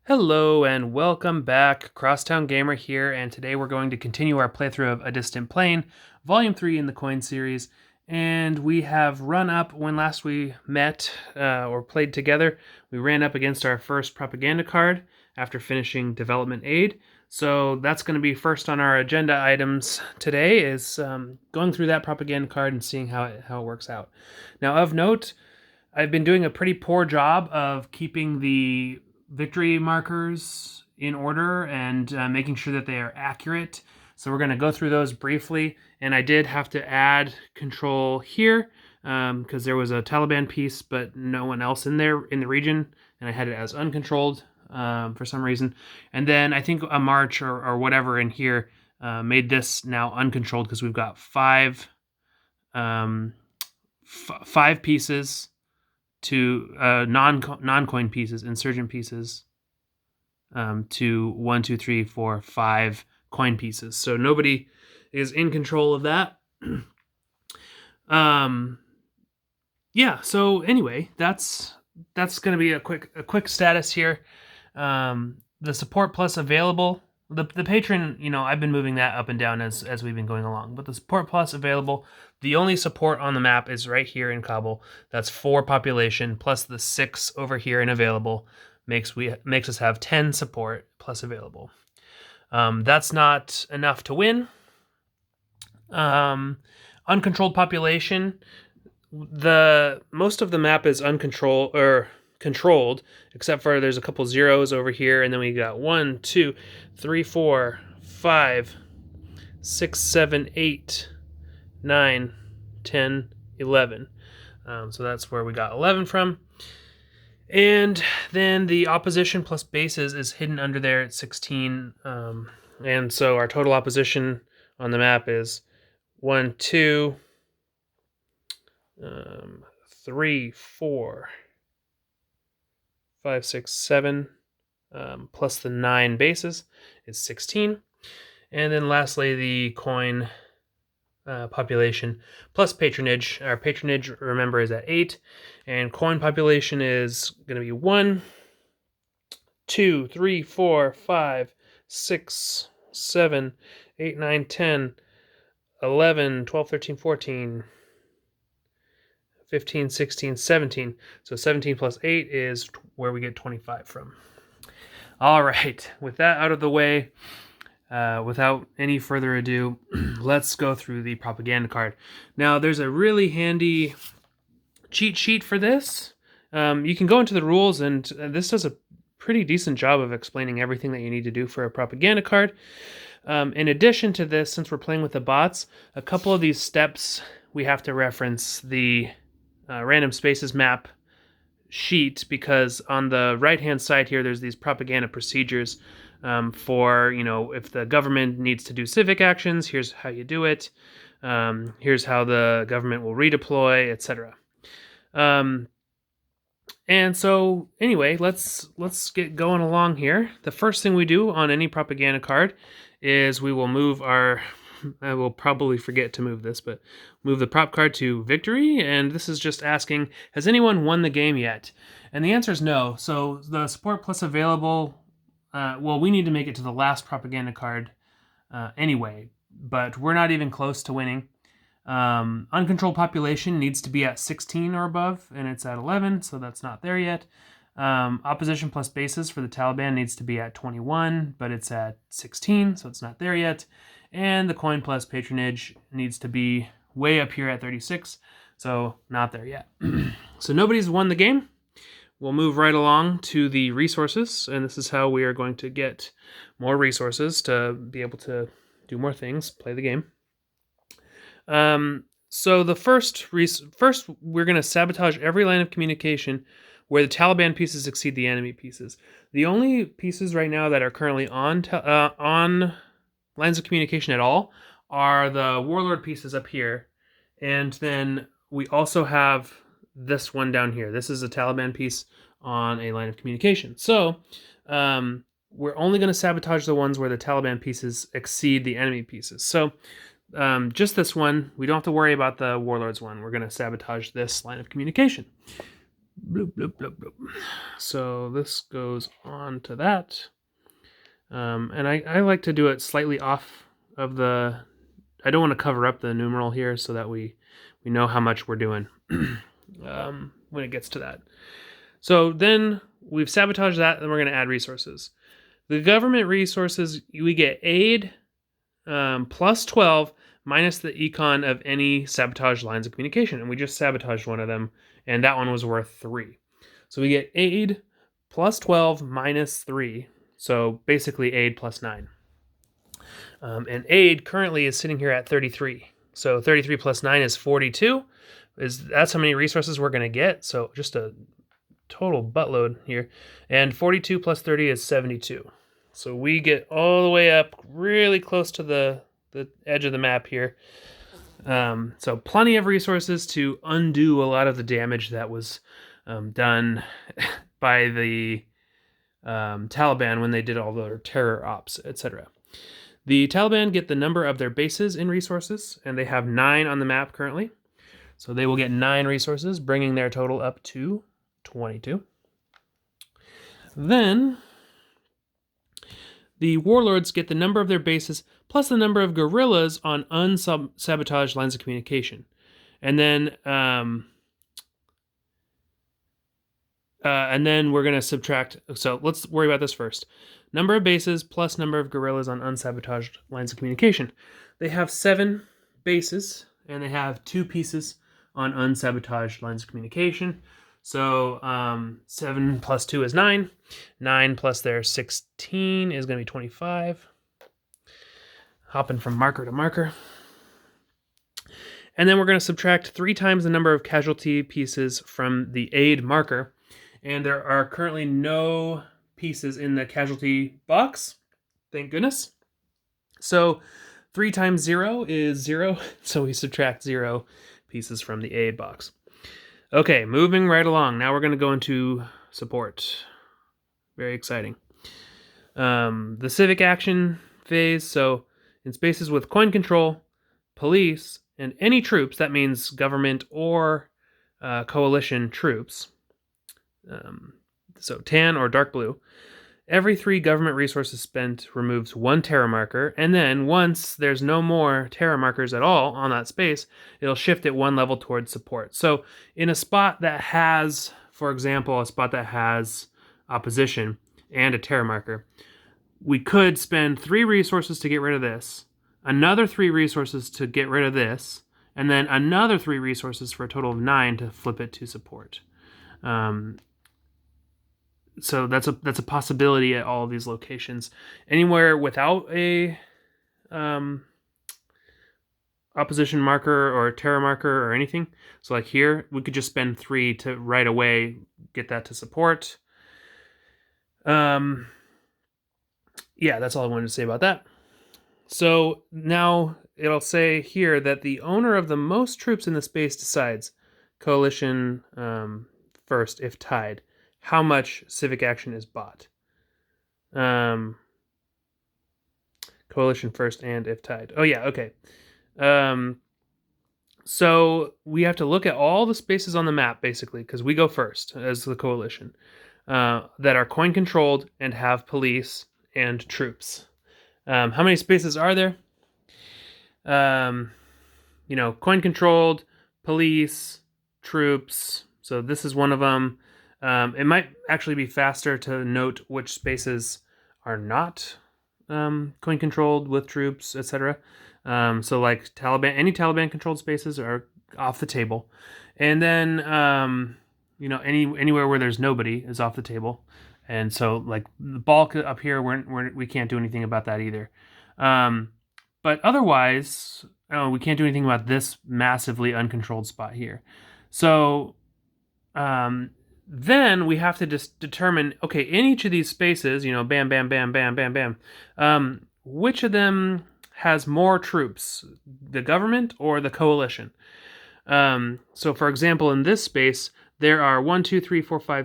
Hello and welcome back. Crosstown Gamer here, and today we're going to continue our playthrough of A Distant Plane, Volume 3 in the Coin series. And we have run up when last we met or played together. We ran up against our first propaganda card after finishing Development Aid. So that's going to be first on our agenda items today is going through that propaganda card and seeing how it works out. Now, of note, I've been doing a pretty poor job of keeping the victory markers in order and making sure that they are accurate. So we're going to go through those briefly. And I did have to add control here because there was a Taliban piece, but no one else in there in the region. And I had it as uncontrolled for some reason. And then I think a march or whatever in here made this now uncontrolled because we've got five pieces to non-coin pieces, insurgent pieces, to 1, 2, 3, 4, 5 coin pieces. So nobody is in control of that. Yeah. So anyway, that's going to be a quick status here. The support plus available. The patron, I've been moving that up and down as we've been going along. But the support plus available, the only support on the map is right here in Kabul. That's 4 population plus the 6 over here in available makes us have 10 support plus available. That's not enough to win. Uncontrolled population. The most of the map is uncontrolled or controlled, except for there's a couple zeros over here, and then we got 1, 2, 3, 4, 5, 6, 7, 8, 9, 10, 11. So that's where we got 11 from. And then the opposition plus bases is hidden under there at 16. And so our total opposition on the map is 1, 2, 3, 4, 5, 6, 7, plus the 9 bases is 16. And then lastly, the coin population plus patronage. Our patronage, remember, is at 8. And coin population is going to be 1, 2, 3, 4, 5, 6, 7, 8, 9, 10, 11, 12, 13, 14, 15, 16, 17. So 17 plus 8 is where we get 25 from. All right, with that out of the way, without any further ado, let's go through the propaganda card. Now, there's a really handy cheat sheet for this. You can go into the rules, and this does a pretty decent job of explaining everything that you need to do for a propaganda card. In addition to this, since we're playing with the bots, a couple of these steps we have to reference the random spaces map sheet, because on the right-hand side here, there's these propaganda procedures for, if the government needs to do civic actions, here's how you do it. Here's how the government will redeploy, etc. And so, anyway, let's get going along here. The first thing we do on any propaganda card is we will move our... I will probably forget to move this, but move the prop card to victory, and this is just asking, has anyone won the game yet? And the answer is no. So the support plus available, we need to make it to the last propaganda card anyway, but we're not even close to winning. Uncontrolled population needs to be at 16 or above, and it's at 11, so that's not there yet. Opposition plus bases for the Taliban needs to be at 21, but it's at 16, so it's not there yet. And the coin plus patronage needs to be way up here at 36, so not there yet. So nobody's won the game. We'll move right along to the resources, and this is how we are going to get more resources to be able to do more things, play the game. So the first we're going to sabotage every line of communication where the Taliban pieces exceed the enemy pieces. The only pieces right now that are currently on lines of communication at all are the warlord pieces up here, and then we also have this one down here. This is a Taliban piece on a line of communication. So we're only going to sabotage the ones where the Taliban pieces exceed the enemy pieces. So just this one, we don't have to worry about the warlords one. We're going to sabotage this line of communication. Bloop, bloop, bloop, bloop. So this goes on to that. And I like to do it slightly off of the... I don't want to cover up the numeral here so that we know how much we're doing when it gets to that. So then we've sabotaged that, and we're going to add resources. The government resources, we get aid plus 12 minus the econ of any sabotaged lines of communication. And we just sabotaged one of them, and that one was worth 3. So we get aid plus 12 minus 3. So basically aid plus 9. And aid currently is sitting here at 33. So 33 plus 9 is 42. That's how many resources we're going to get. So just a total buttload here. And 42 plus 30 is 72. So we get all the way up really close to the edge of the map here. So plenty of resources to undo a lot of the damage that was done by the Taliban when they did all their terror ops, etc. The Taliban get the number of their bases in resources, and they have 9 on the map currently. So they will get 9 resources, bringing their total up to 22. Then the warlords get the number of their bases plus the number of guerrillas on unsabotaged lines of communication. And then we're going to subtract. So let's worry about this first. Number of bases plus number of guerrillas on unsabotaged lines of communication. They have 7 bases, and they have 2 pieces on unsabotaged lines of communication. So 7 plus 2 is 9. 9 plus their 16 is going to be 25. Hopping from marker to marker. And then we're going to subtract 3 times the number of casualty pieces from the aid marker. And there are currently no pieces in the casualty box. Thank goodness. So 3 times 0 is 0. So we subtract 0 pieces from the aid box. Okay, moving right along. Now we're going to go into support. Very exciting. The civic action phase. So in spaces with coin control, police, and any troops, that means government or coalition troops, so tan or dark blue, every 3 government resources spent removes 1 terror marker, and then once there's no more terror markers at all on that space, it'll shift it 1 level towards support. So in a spot that has, for example, a spot that has opposition and a terror marker, we could spend 3 resources to get rid of this, another 3 resources to get rid of this, and then another 3 resources for a total of 9 to flip it to support. So that's a possibility at all of these locations. Anywhere without a opposition marker or terror marker or anything. So like here, we could just spend 3 to right away get that to support. Yeah, that's all I wanted to say about that. So now it'll say here that the owner of the most troops in the space decides, coalition first if tied, how much civic action is bought. Coalition first and if tied. Oh yeah, okay. So we have to look at all the spaces on the map, basically, because we go first as the coalition, that are coin controlled and have police and troops. How many spaces are there? Coin controlled, police, troops. So this is one of them. It might actually be faster to note which spaces are not coin controlled with troops, etc. So like any Taliban controlled spaces are off the table, and then anywhere where there's nobody is off the table. And so like the bulk up here, we can't do anything about that either. But otherwise, we can't do anything about this massively uncontrolled spot here. So then we have to just determine, okay, in each of these spaces, bam, bam, bam, bam, bam, bam, which of them has more troops, the government or the coalition? So for example, in this space, there are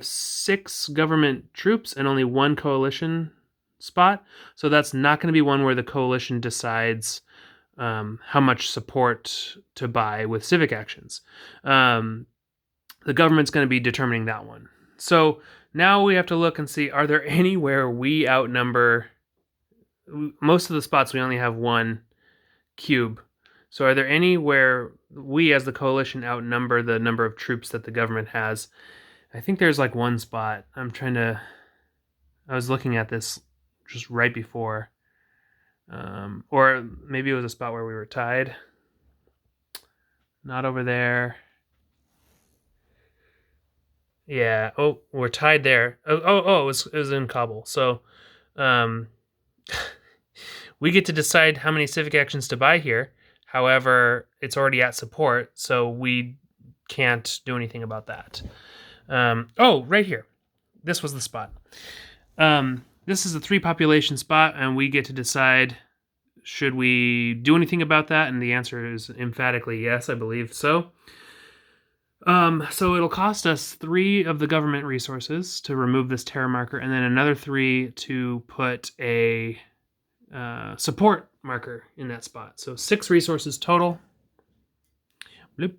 6 government troops and only 1 coalition spot. So that's not going to be one where the coalition decides how much support to buy with civic actions. the government's going to be determining that one. So now we have to look and see, are there anywhere we outnumber? Most of the spots we only have one cube. So are there any where we as the coalition outnumber the number of troops that the government has? I think there's like one spot. I was looking at this just right before. Or maybe it was a spot where we were tied. Not over there. Yeah. Oh, we're tied there. It was in Kabul. So, we get to decide how many civic actions to buy here. However, it's already at support, so we can't do anything about that. Right here. This was the spot. This is a 3 population spot, and we get to decide, should we do anything about that? And the answer is emphatically yes, I believe so. So it'll cost us 3 of the government resources to remove this terror marker, and then another 3 to put a support marker in that spot. So 6 resources total. Bloop.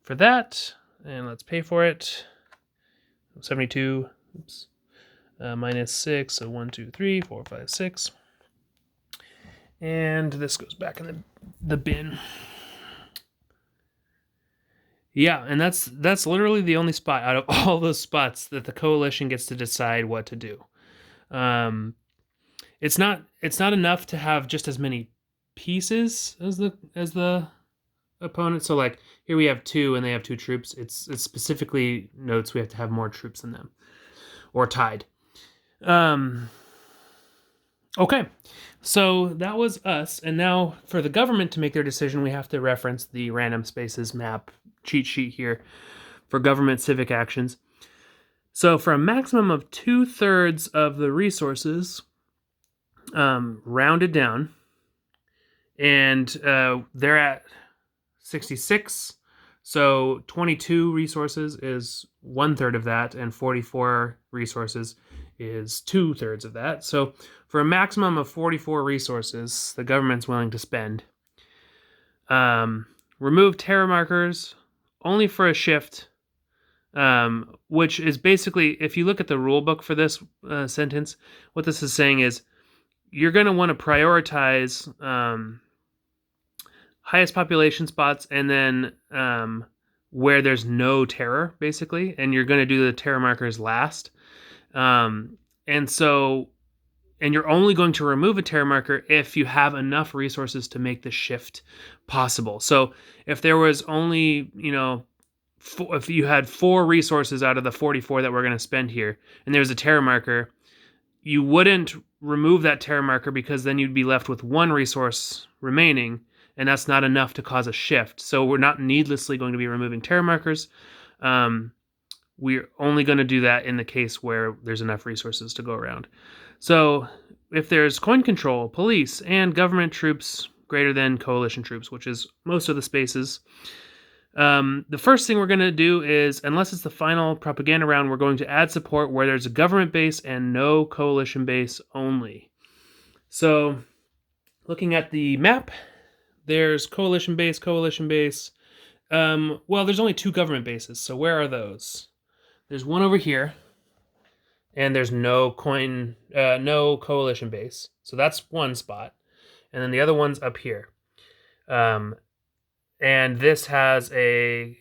For that, and let's pay for it. 72. Oops. Minus 6. So 1, 2, 3, 4, 5, 6. And this goes back in the bin. Yeah, and that's literally the only spot out of all those spots that the coalition gets to decide what to do. It's not enough to have just as many pieces as the opponent. So like here we have 2 and they have 2 troops. It specifically notes we have to have more troops than them or tied. Okay, so that was us, and now for the government to make their decision, we have to reference the random spaces map cheat sheet here for government civic actions. So for a maximum of 2/3 of the resources, rounded down, and they're at 66, so 22 resources is 1/3 of that, and 44 resources is 2/3 of that. So for a maximum of 44 resources, the government's willing to spend. Remove terror markers only for a shift, which is basically, if you look at the rule book for this sentence, what this is saying is you're going to want to prioritize highest population spots and then where there's no terror, basically, and you're going to do the terror markers last. And you're only going to remove a terror marker if you have enough resources to make the shift possible. So if there was only, if you had 4 resources out of the 44 that we're going to spend here, and there's a terror marker, you wouldn't remove that terror marker because then you'd be left with 1 resource remaining, and that's not enough to cause a shift. So we're not needlessly going to be removing terror markers. We're only going to do that in the case where there's enough resources to go around. So if there's coin control, police, and government troops greater than coalition troops, which is most of the spaces, the first thing we're going to do is, unless it's the final propaganda round, we're going to add support where there's a government base and no coalition base only. So looking at the map, there's coalition base. There's only 2 government bases. So where are those? There's one over here, and there's no coalition base. So that's one spot. And then the other one's up here. And this has a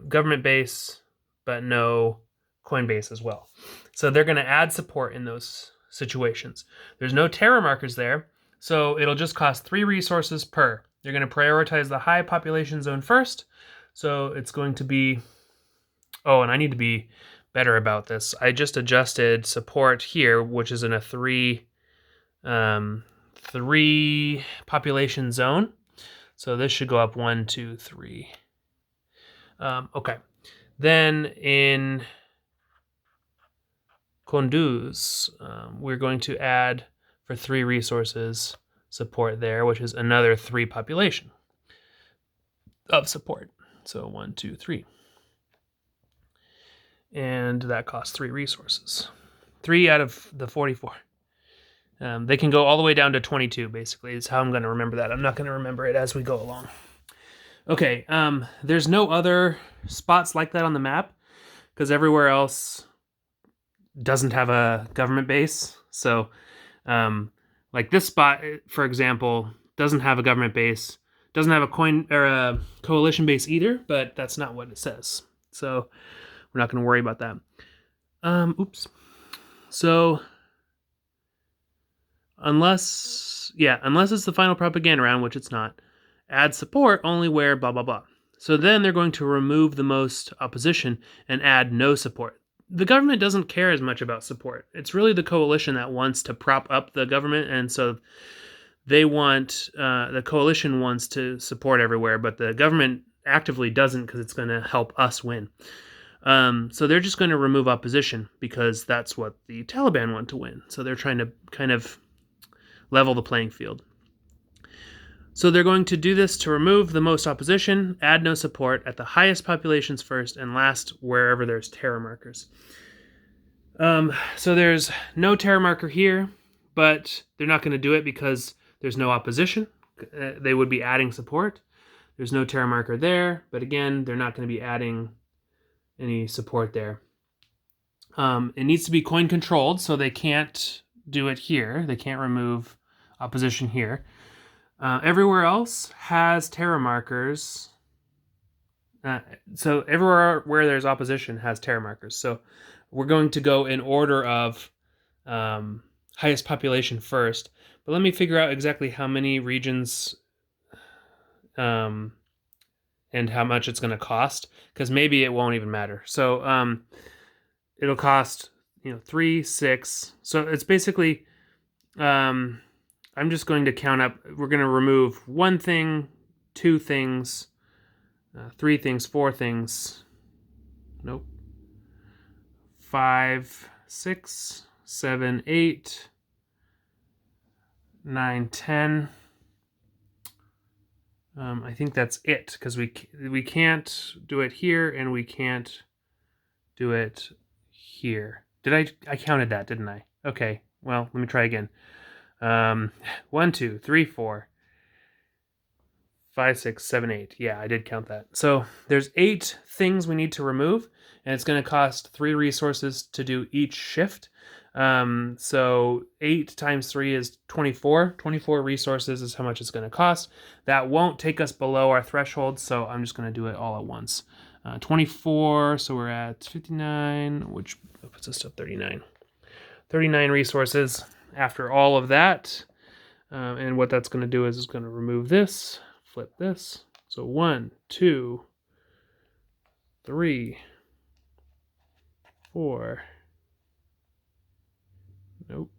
government base, but no coin base as well. So they're going to add support in those situations. There's no terror markers there, so it'll just cost 3 resources per. They're going to prioritize the high population zone first. So it's going to be... Oh, and I need to be better about this. I just adjusted support here, which is in a 3 population zone. So this should go up 1, 2, 3. Okay. Then in Kunduz, we're going to add for 3 resources support there, which is another 3 population of support. So 1, 2, 3. And that costs 3 resources. 3 out of the 44. They can go all the way down to 22, basically, is how I'm going to remember that. I'm not going to remember it as we go along. Okay, there's no other spots like that on the map because everywhere else doesn't have a government base. So, like this spot, for example, doesn't have a government base, doesn't have a coin or a coalition base either, but that's not what it says. So we're not going to worry about that. Oops. So unless it's the final propaganda round, which it's not, add support only where blah blah blah. So then they're going to remove the most opposition and add no support. The government doesn't care as much about support. It's really the coalition that wants to prop up the government, and so they want the coalition wants to support everywhere, but the government actively doesn't because it's going to help us win. So they're just going to remove opposition because that's what the Taliban want to win. So they're trying to kind of level the playing field. So they're going to do this to remove the most opposition, add no support at the highest populations first, and last wherever there's terror markers. So there's no terror marker here, but they're not going to do it because there's no opposition. They would be adding support. There's no terror marker there, but again, they're not going to be adding any support there. It needs to be coin controlled, so they can't do it here. They can't remove opposition here. Everywhere else has terror markers. So everywhere where there's opposition has terror markers. So we're going to go in order of highest population first. But let me figure out exactly how many regions and how much it's going to cost, because maybe it won't even matter. So it'll cost 3, 6. So it's basically I'm just going to count up. We're going to remove 1 thing, 2 things, 3 things, 4 things. Nope. 5, 6, 7, 8, 9, 10. I think that's it because we can't do it here and we can't do it here. I counted that, didn't I? Okay. Well, let me try again. 1, 2, 3, 4, 5, 6, 7, 8. Yeah, I did count that. So there's 8 things we need to remove, and it's going to cost 3 resources to do each shift. So 8 times 3 is 24. 24 resources is how much it's going to cost. That won't take us below our threshold, so I'm just going to do it all at once. 24, so we're at 59, which puts us to 39. 39 resources after all of that. And what that's going to do is it's going to remove this, flip this. So 1, 2, 3, 4. Nope.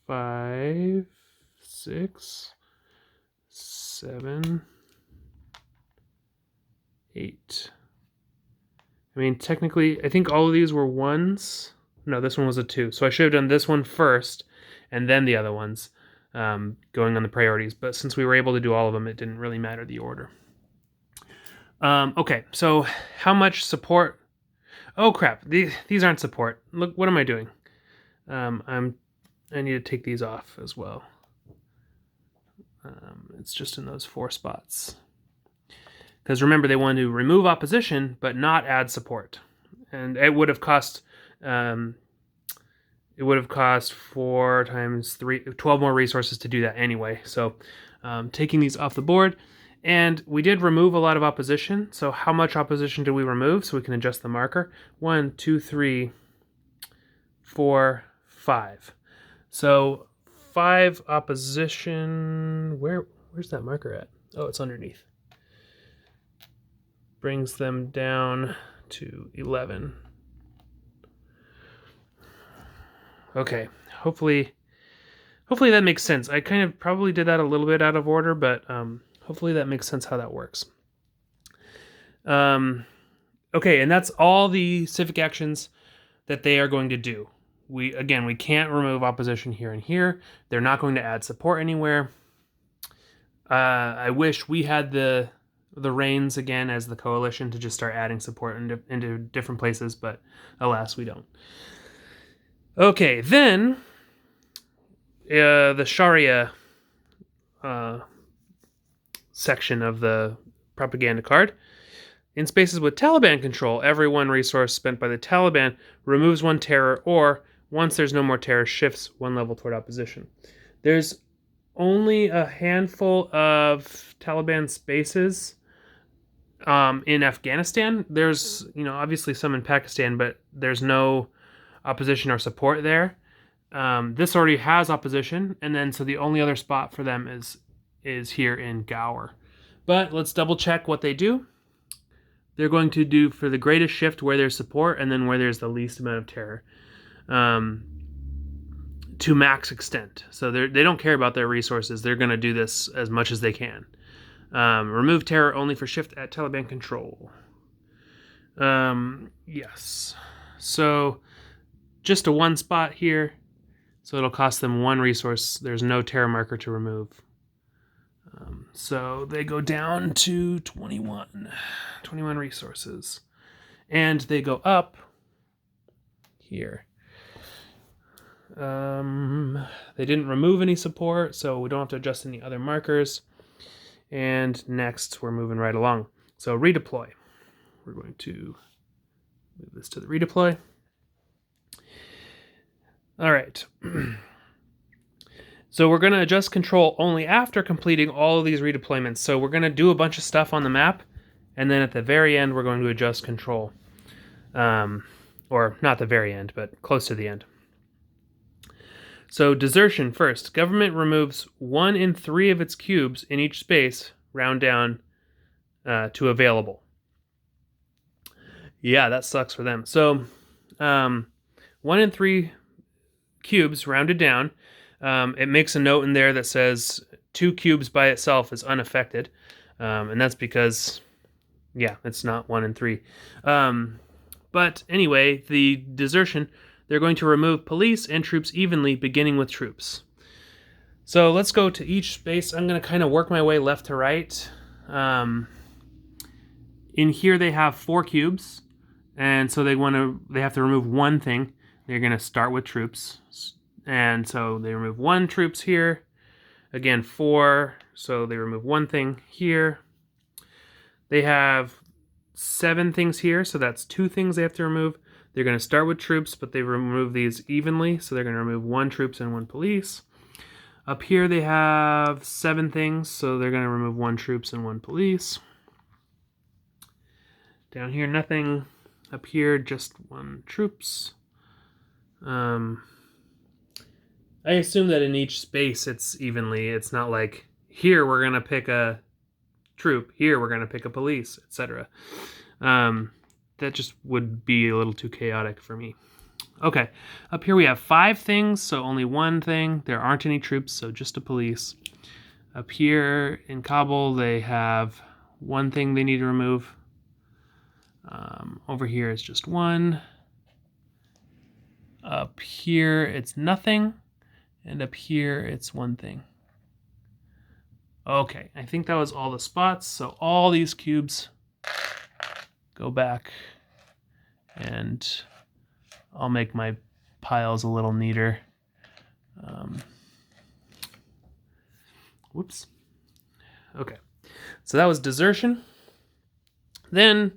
5, 6, 7, 8. I mean, technically, I think all of these were 1s. No, this one was a 2. So I should have done this one first and then the other ones going on the priorities. But since we were able to do all of them, it didn't really matter the order. Okay, so how much support? Oh, crap. These aren't support. Look, what am I doing? I need to take these off as well. It's just in those 4 spots. Because remember, they wanted to remove opposition, but not add support. And it would have cost 4 times 3, 12 more resources to do that anyway. So taking these off the board. And we did remove a lot of opposition. So how much opposition did we remove? So we can adjust the marker. 1, 2, 3, 4, 5. So 5 opposition. Where's that marker at? Oh, it's underneath. Brings them down to 11. Okay, hopefully that makes sense. I kind of probably did that a little bit out of order, but hopefully that makes sense how that works. Okay, and that's all the civic actions that they are going to do. We can't remove opposition here and here. They're not going to add support anywhere. I wish we had the reins again as the coalition to just start adding support into different places, but alas, we don't. Okay, then the Sharia section of the propaganda card. In spaces with Taliban control, every one resource spent by the Taliban removes one terror, or once there's no more terror, shifts one level toward opposition. There's only a handful of Taliban spaces in Afghanistan. There's, obviously some in Pakistan, but there's no opposition or support there. This already has opposition, and then so the only other spot for them is here in Gower. But let's double check what they do. They're going to do for the greatest shift where there's support, and then where there's the least amount of terror, to max extent. So they don't care about their resources. They're going to do this as much as they can. Remove terror only for shift at Taliban control. Yes. So just a one spot here. So it'll cost them one resource. There's no terror marker to remove. So they go down to 21 resources. And they go up here. They didn't remove any support, so we don't have to adjust any other markers. And next, we're moving right along. So redeploy. We're going to move this to the redeploy. All right. So we're going to adjust control only after completing all of these redeployments. So we're going to do a bunch of stuff on the map, and then at the very end, we're going to adjust control. Or not the very end, but close to the end. So desertion first. Government removes 1 in 3 of its cubes in each space, round down to available. Yeah, that sucks for them. So 1 in 3 cubes rounded down. It makes a note in there that says 2 cubes by itself is unaffected. And that's because, it's not 1 in 3. But anyway, the desertion, they're going to remove police and troops evenly, beginning with troops. So let's go to each space. I'm going to kind of work my way left to right. In here they have 4 cubes, and so they have to remove one thing. They're going to start with troops. And so they remove 1 troops here. Again, 4, so they remove 1 thing here. They have 7 things here, so that's 2 things they have to remove. They're going to start with troops, but they remove these evenly, so they're going to remove 1 troops and 1 police. Up here they have 7 things, so they're going to remove 1 troops and 1 police. Down here, nothing. Up here, just 1 troops. I assume that in each space it's evenly. It's not like, here we're going to pick a troop, here we're going to pick a police, etc. That just would be a little too chaotic for me. Okay, up here we have 5 things, so only 1 thing. There aren't any troops, so just a police. Up here in Kabul, they have 1 thing they need to remove. Over here is just 1. Up here it's nothing. And up here it's 1 thing. Okay, I think that was all the spots. So all these cubes go back, and I'll make my piles a little neater. Whoops. Okay, so that was desertion. Then,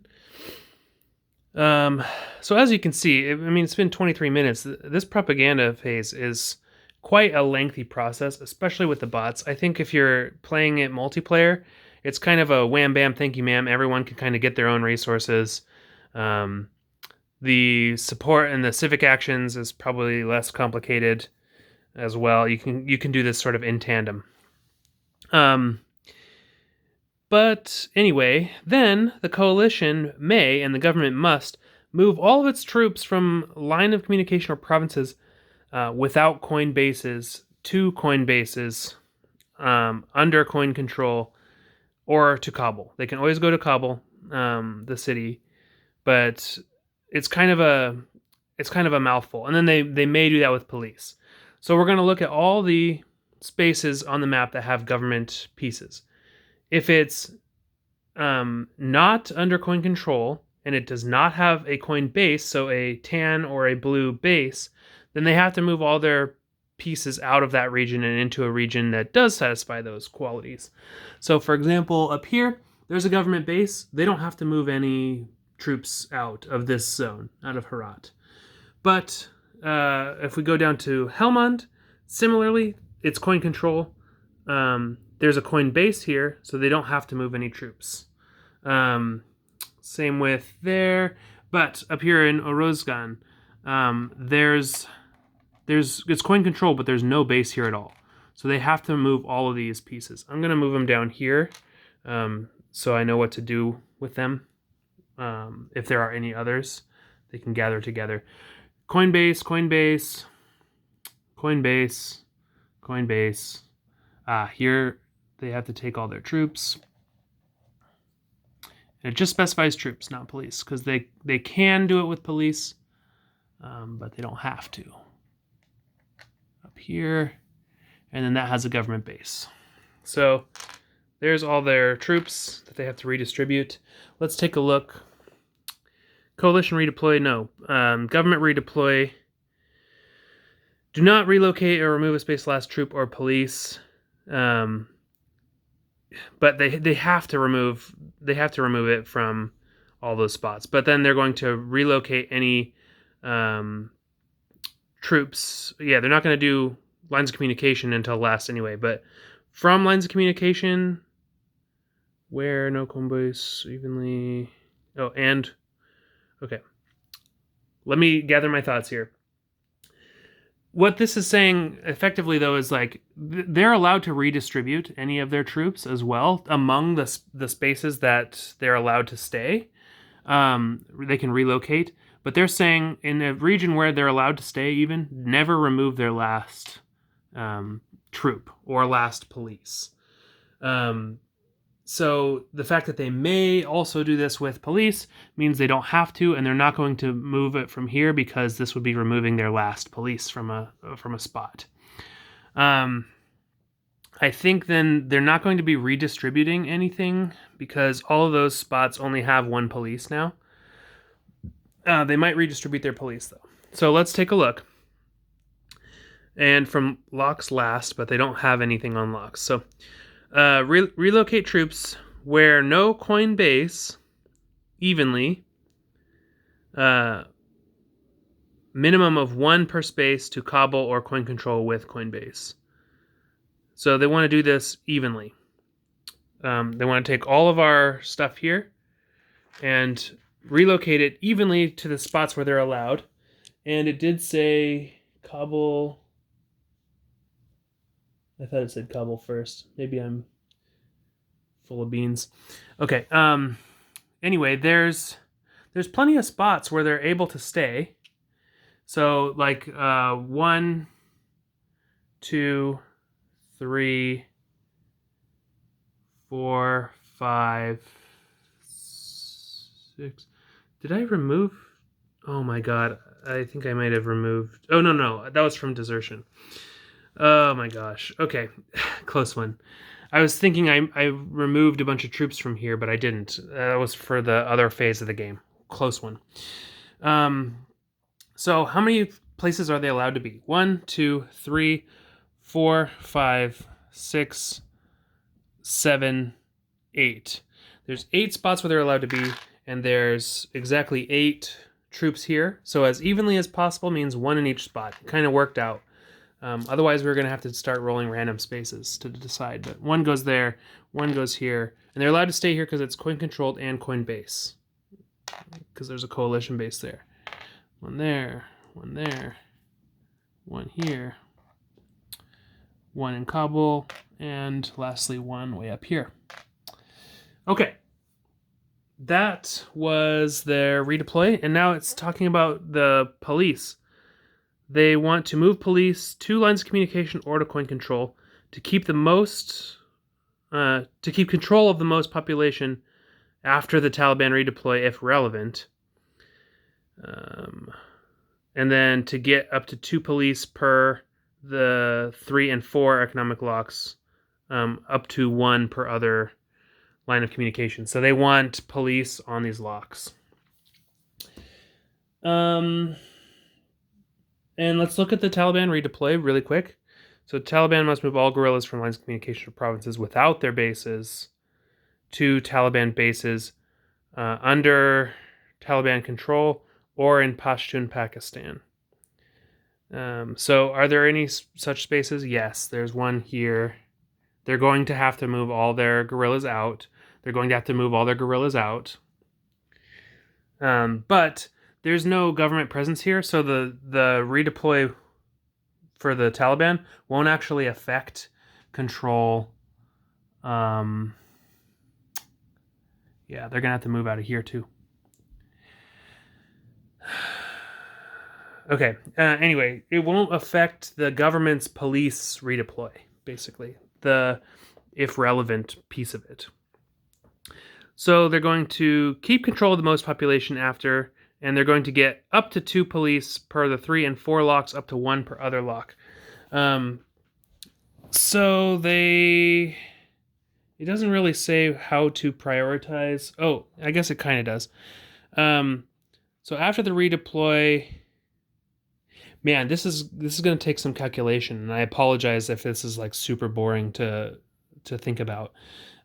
so as you can see, it's been 23 minutes. This propaganda phase is quite a lengthy process, especially with the bots. I think if you're playing it multiplayer, it's kind of a wham bam thank you ma'am. Everyone can kind of get their own resources. The support and the civic actions is probably less complicated as well. You can do this sort of in tandem. But anyway, then the coalition may, and the government must, move all of its troops from line of communication or provinces without coin bases to coin bases under coin control or to Kabul. They can always go to Kabul, the city, but it's kind of a mouthful. And then they may do that with police. So we're going to look at all the spaces on the map that have government pieces. If it's not under coin control and it does not have a coin base, so a tan or a blue base, then they have to move all their pieces out of that region and into a region that does satisfy those qualities. So, for example, up here, there's a government base. They don't have to move any troops out of this zone, out of Herat. But if we go down to Helmand, similarly, it's coin control. There's a coin base here, so they don't have to move any troops. Same with there. But up here in Orozgan, it's coin control, but there's no base here at all. So they have to move all of these pieces. I'm going to move them down here so I know what to do with them. If there are any others, they can gather together. Coinbase, Coinbase, Coinbase, Coinbase. Here they have to take all their troops. And it just specifies troops, not police, because they can do it with police, but they don't have to. Up here, and then that has a government base. So there's all their troops that they have to redistribute. Let's take a look. Coalition redeploy, no. Government redeploy. Do not relocate or remove a space last troop or police. But they have to remove it from all those spots. But then they're going to relocate any troops. Yeah, they're not going to do lines of communication until last anyway. But from lines of communication, where no combos evenly. Oh, and okay. Let me gather my thoughts here. What this is saying effectively, though, is like they're allowed to redistribute any of their troops as well among the spaces that they're allowed to stay. They can relocate, but they're saying in a region where they're allowed to stay, even never remove their last troop or last police. So the fact that they may also do this with police means they don't have to, and they're not going to move it from here because this would be removing their last police from a spot. I think then they're not going to be redistributing anything because all of those spots only have one police now. They might redistribute their police though. So let's take a look. And from locks last, but they don't have anything on locks. So relocate troops where no coin base evenly, minimum of 1 per space to Kabul or coin control with coin base. So they want to do this evenly. They want to take all of our stuff here and relocate it evenly to the spots where they're allowed. And it did say Kabul. I thought it said Kabul first. Maybe I'm full of beans. Okay. Anyway, there's plenty of spots where they're able to stay. So like 1, 2, 3, 4, 5, 6. Did I remove? Oh my god. I think I might have removed. Oh no, that was from Desertion. Oh my gosh. Okay. Close one. I was thinking I removed a bunch of troops from here, but I didn't. That was for the other phase of the game. Close one. So how many places are they allowed to be? 1, 2, 3, 4, 5, 6, 7, 8. There's 8 spots where they're allowed to be, and there's exactly 8 troops here. So as evenly as possible means 1 in each spot. It kind of worked out. Otherwise, we're going to have to start rolling random spaces to decide. But 1 goes there, 1 goes here. And they're allowed to stay here because it's coin-controlled and coin-base. Because there's a coalition base there. 1 there, 1 there, 1 here, 1 in Kabul, and lastly 1 way up here. Okay. That was their redeploy. And now it's talking about the police. They want to move police to lines of communication or to coin control to keep control of the most population after the Taliban redeploy if relevant. And then to get up to 2 police per the 3 and 4 economic locks, up to 1 per other line of communication. So they want police on these locks. And let's look at the Taliban redeploy really quick. So Taliban must move all guerrillas from lines of communication to provinces without their bases to Taliban bases under Taliban control or in Pashtun, Pakistan. So are there any such spaces? Yes, there's one here. They're going to have to move all their guerrillas out. But there's no government presence here, so the redeploy for the Taliban won't actually affect control. Yeah, they're gonna have to move out of here too. Okay. Anyway, it won't affect the government's police redeploy, basically. The, if relevant, piece of it. So they're going to keep control of the most population after, and they're going to get up to 2 police per the 3 and 4 locks, up to 1 per other lock. So it doesn't really say how to prioritize. Oh, I guess it kind of does. So after the redeploy, man, this is going to take some calculation, and I apologize if this is like super boring to think about.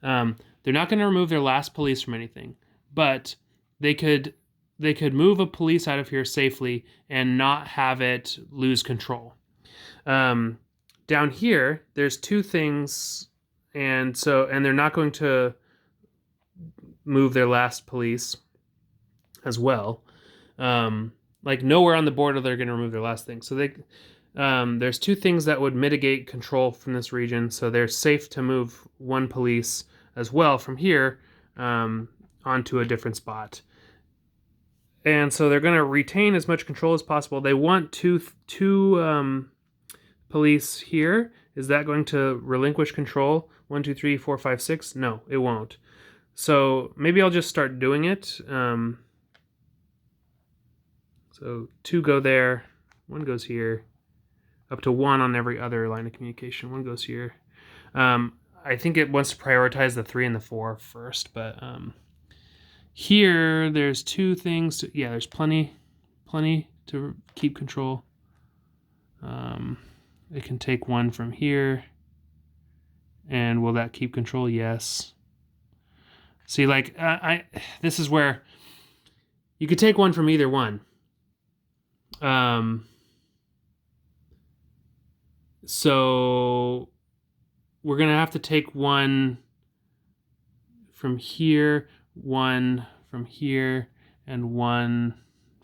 They're not going to remove their last police from anything, but they could move a police out of here safely and not have it lose control. Down here, there's 2 things, and they're not going to move their last police as well. Like nowhere on the border they're going to remove their last thing. So there's 2 things that would mitigate control from this region. So they're safe to move 1 police as well from here onto a different spot. And so they're going to retain as much control as possible. They want two police here. Is that going to relinquish control? 1, 2, 3, 4, 5, 6? No, it won't. So maybe I'll just start doing it. So 2 go there, 1 goes here, up to 1 on every other line of communication. 1 goes here. I think it wants to prioritize the 3 and the 4 first, but here there's 2 things. Yeah, there's plenty to keep control. It can take 1 from here, and will that keep control? Yes. See, like this is where you could take 1 from either one. So we're going to have to take 1 from here, 1 from here, and 1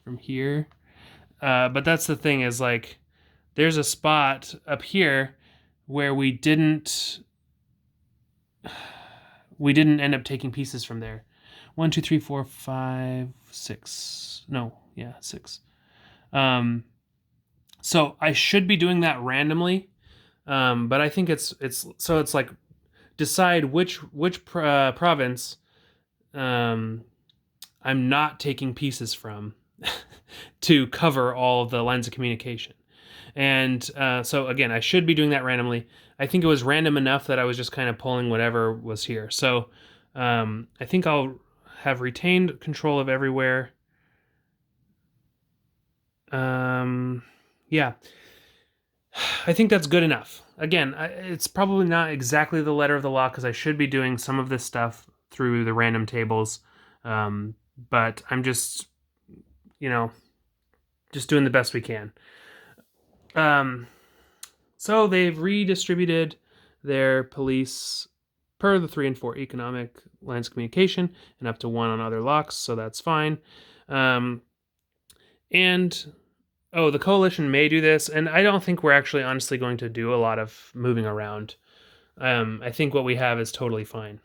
from here. But that's the thing, is like there's a spot up here where we didn't end up taking pieces from there. 1, 2, 3, 4, 5, 6. No, yeah, 6. So I should be doing that randomly, but I think it's like decide which province I'm not taking pieces from to cover all of the lines of communication. And so again, I should be doing that randomly. I think it was random enough that I was just kind of pulling whatever was here. So I think I'll have retained control of everywhere. Yeah, I think that's good enough. Again, it's probably not exactly the letter of the law because I should be doing some of this stuff through the random tables. But I'm just, just doing the best we can. So they've redistributed their police per the 3 and 4 economic lines of communication and up to 1 on other locks. So that's fine. The coalition may do this, and I don't think we're actually honestly going to do a lot of moving around. I think what we have is totally fine.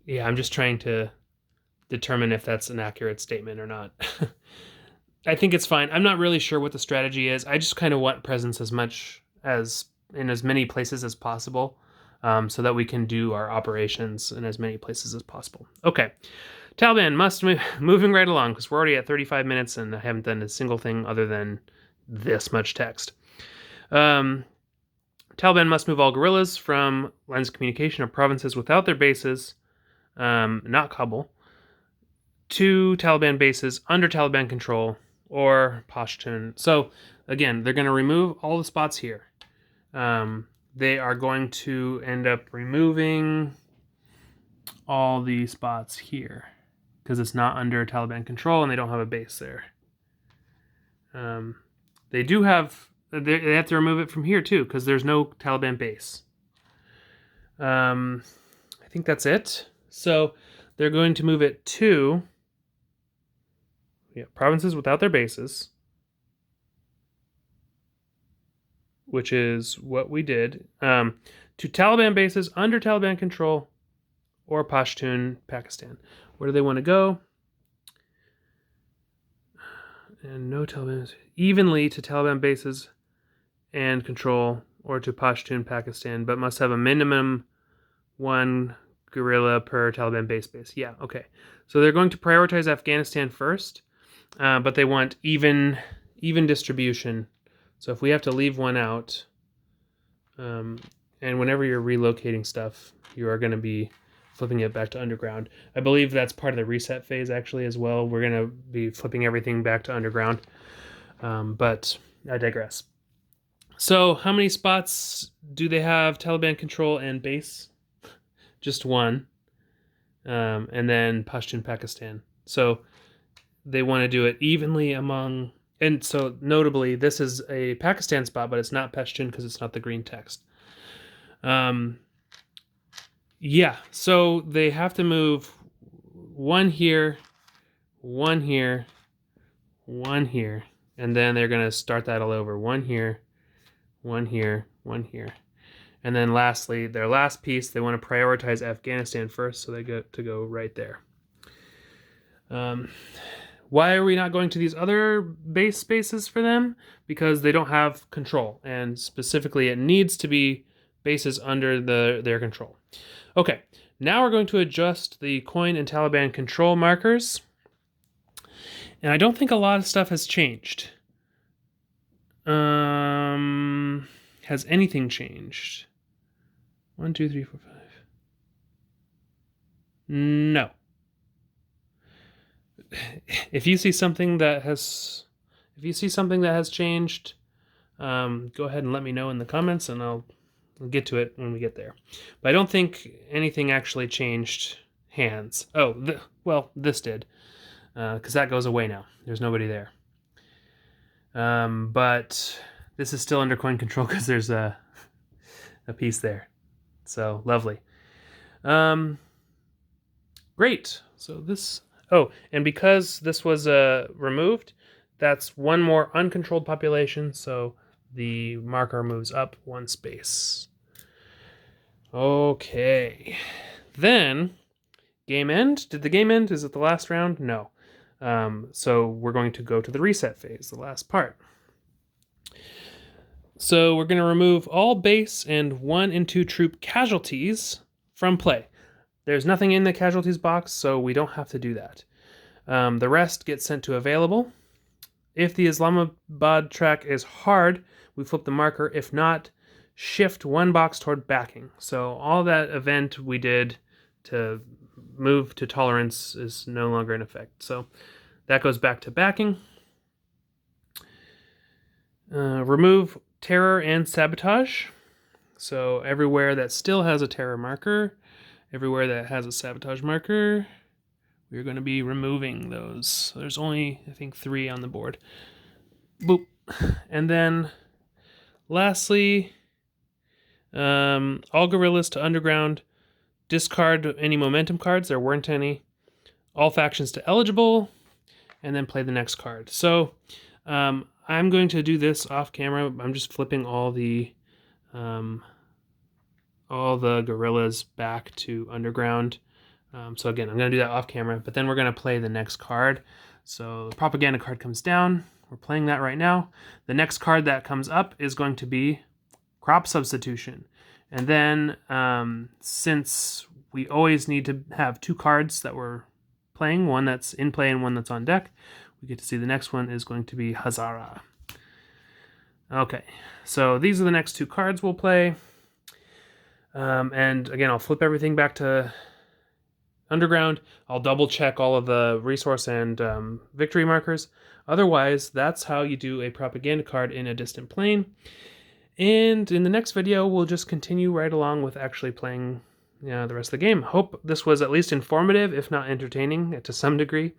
Yeah, I'm just trying to determine if that's an accurate statement or not. I think it's fine. I'm not really sure what the strategy is. I just kind of want presence as much as in as many places as possible. So that we can do our operations in as many places as possible. Okay, Taliban must moving right along because we're already at 35 minutes and I haven't done a single thing other than this much text. Taliban must move all guerrillas from lines of communication or provinces without their bases, not Kabul, 2 Taliban bases under Taliban control or Pashtun. So again, they're going to remove all the spots here. They are going to end up removing all the spots here because it's not under Taliban control and they don't have a base there. They do have, they have to remove it from here too because there's no Taliban base. I think that's it. So they're going to move it to provinces without their bases, which is what we did, to Taliban bases under Taliban control or Pashtun, Pakistan. Where do they want to go? And no Taliban, evenly to Taliban bases and control or to Pashtun, Pakistan, but must have a minimum 1 guerrilla per Taliban base. Yeah, okay. So they're going to prioritize Afghanistan first, but they want even distribution. So if we have to leave one out, and whenever you're relocating stuff, you are going to be flipping it back to underground. I believe that's part of the reset phase actually as well. We're going to be flipping everything back to underground, but I digress. So how many spots do they have Taliban control and base? Just 1, and then Pashtun, Pakistan. So they want to do it evenly among, and so notably this is a Pakistan spot, but it's not Pashtun because it's not the green text. Yeah, so they have to move 1 here, 1 here, 1 here, and then they're going to start that all over. 1 here, 1 here, 1 here. And then lastly, their last piece, they want to prioritize Afghanistan first, so they get to go right there. Why are we not going to these other base spaces for them? Because they don't have control, and specifically it needs to be bases under their control. Okay, now we're going to adjust the coin and Taliban control markers. And I don't think a lot of stuff has changed. Has anything changed? 1, 2, 3, 4, 5. No. If you see something that has changed, go ahead and let me know in the comments, and I'll get to it when we get there. But I don't think anything actually changed hands. Oh, well, this did, because that goes away now. There's nobody there. But this is still under coin control because there's a piece there. So lovely. Great. So this. Oh, and because this was removed, that's 1 more uncontrolled population. So the marker moves up 1 space. Okay. Then, game end. Did the game end? Is it the last round? No. So we're going to go to the reset phase, the last part. So we're going to remove all base and 1 and 2 troop casualties from play. There's nothing in the casualties box, so we don't have to do that. The rest gets sent to available. If the Islamabad track is hard, we flip the marker. If not, shift 1 box toward backing. So all that event we did to move to tolerance is no longer in effect. So that goes back to backing. Remove terror and sabotage. So everywhere that still has a terror marker, everywhere that has a sabotage marker, we're going to be removing those. So there's only, I think, 3 on the board. Boop. And then lastly, all guerrillas to underground. Discard any momentum cards. There weren't any. All factions to eligible. And then play the next card. So I'm going to do this off camera. I'm just flipping all the guerrillas back to underground. So again, I'm going to do that off camera, but then we're going to play the next card. So the propaganda card comes down. We're playing that right now. The next card that comes up is going to be crop substitution. And then since we always need to have 2 cards that we're playing, one that's in play and one that's on deck, we get to see the next one is going to be Hazara. Okay, so these are the next 2 cards we'll play. And again, I'll flip everything back to underground. I'll double check all of the resource and victory markers. Otherwise, that's how you do a propaganda card in a distant plane. And in the next video, we'll just continue right along with actually playing the rest of the game. Hope this was at least informative, if not entertaining to some degree.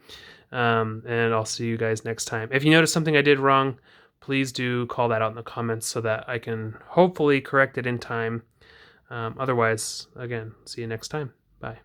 And I'll see you guys next time. If you notice something I did wrong, please do call that out in the comments so that I can hopefully correct it in time. Otherwise, again, see you next time. Bye.